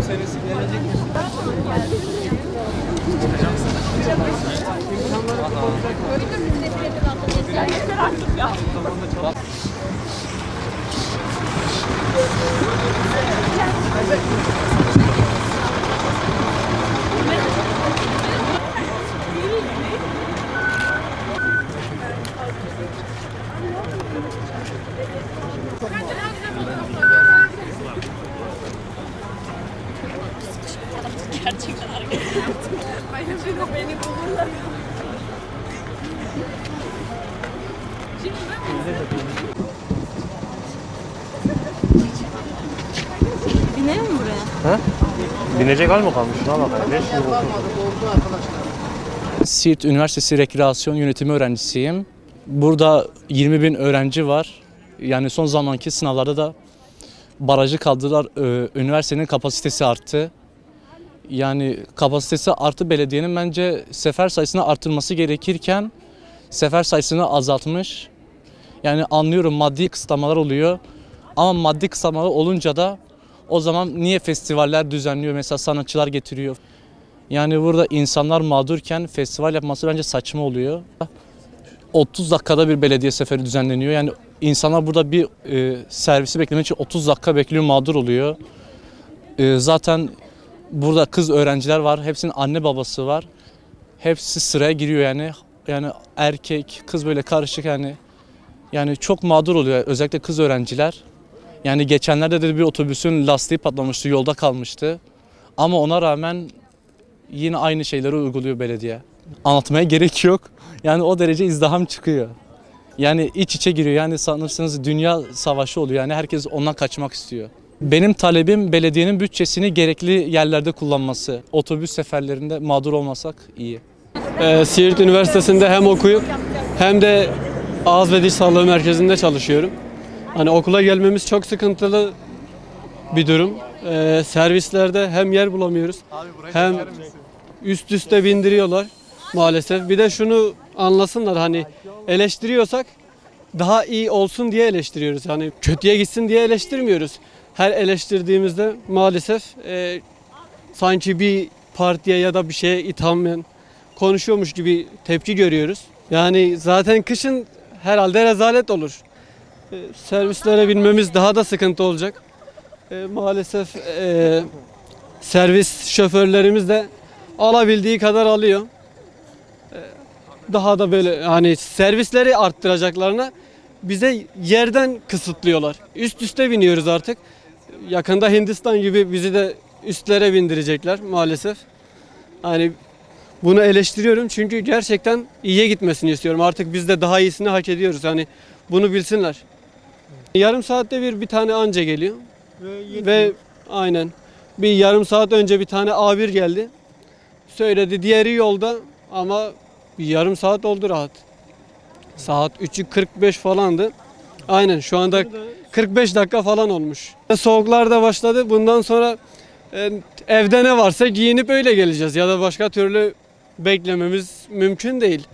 serisi gelecek mi? Gerçekten hareket yaptım. Beni bulurlar. Şimdi binelim mi buraya? Ha? Binecek hal mi kalmış? Şuna bak. Siirt Üniversitesi Rekreasyon Yönetimi öğrencisiyim. Burada 20.000 öğrenci var. Yani son zamanki sınavlarda da barajı kaldırdılar. Üniversitenin kapasitesi arttı. Yani kapasitesi arttı, belediyenin bence sefer sayısını artırması gerekirken sefer sayısını azaltmış. Yani anlıyorum, maddi kısıtlamalar oluyor ama maddi kısıtlamalar olunca da o zaman niye festivaller düzenliyor, mesela sanatçılar getiriyor. Yani burada insanlar mağdurken festival yapması bence saçma oluyor. 30 dakikada bir belediye seferi düzenleniyor. Yani insanlar burada bir servisi beklemek için 30 dakika bekliyor, mağdur oluyor. Zaten burada kız öğrenciler var. Hepsinin anne babası var. Hepsi sıraya giriyor yani. Yani erkek, kız böyle karışık yani. Yani çok mağdur oluyor özellikle kız öğrenciler. Yani geçenlerde de bir otobüsün lastiği patlamıştı, yolda kalmıştı. Ama ona rağmen yine aynı şeyleri uyguluyor belediye. Anlatmaya gerek yok. Yani o derece izdiham çıkıyor. Yani iç içe giriyor. Yani sanırsınız dünya savaşı oluyor. Yani herkes ondan kaçmak istiyor. Benim talebim belediyenin bütçesini gerekli yerlerde kullanması. Otobüs seferlerinde mağdur olmasak iyi. Siirt Üniversitesi'nde hem okuyup hem de ağız ve diş sağlığı merkezinde çalışıyorum. Hani okula gelmemiz çok sıkıntılı bir durum. Servislerde hem yer bulamıyoruz hem üst üste bindiriyorlar maalesef. Bir de şunu anlasınlar, hani eleştiriyorsak daha iyi olsun diye eleştiriyoruz. Yani kötüye gitsin diye eleştirmiyoruz. Her eleştirdiğimizde maalesef sanki bir partiye ya da bir şeye ithamen konuşuyormuş gibi tepki görüyoruz. Yani zaten kışın herhalde rezalet olur. Servislere binmemiz daha da sıkıntı olacak. Maalesef servis şoförlerimiz de alabildiği kadar alıyor. Daha da böyle hani servisleri arttıracaklarına bize yerden kısıtlıyorlar. Üst üste biniyoruz artık. Yakında Hindistan gibi bizi de üstlere bindirecekler maalesef. Hani bunu eleştiriyorum çünkü gerçekten iyiye gitmesini istiyorum. Artık biz de daha iyisini hak ediyoruz. Hani bunu bilsinler. Yarım saatte bir tane anca geliyor. Ve aynen bir yarım saat önce bir tane A1 geldi. Söyledi diğeri yolda ama bir yarım saat oldu rahat. Saat 3:45 falandı. Aynen şu anda 45 dakika falan olmuş. Soğuklar da başladı. Bundan sonra evde ne varsa giyinip öyle geleceğiz ya da başka türlü beklememiz mümkün değil.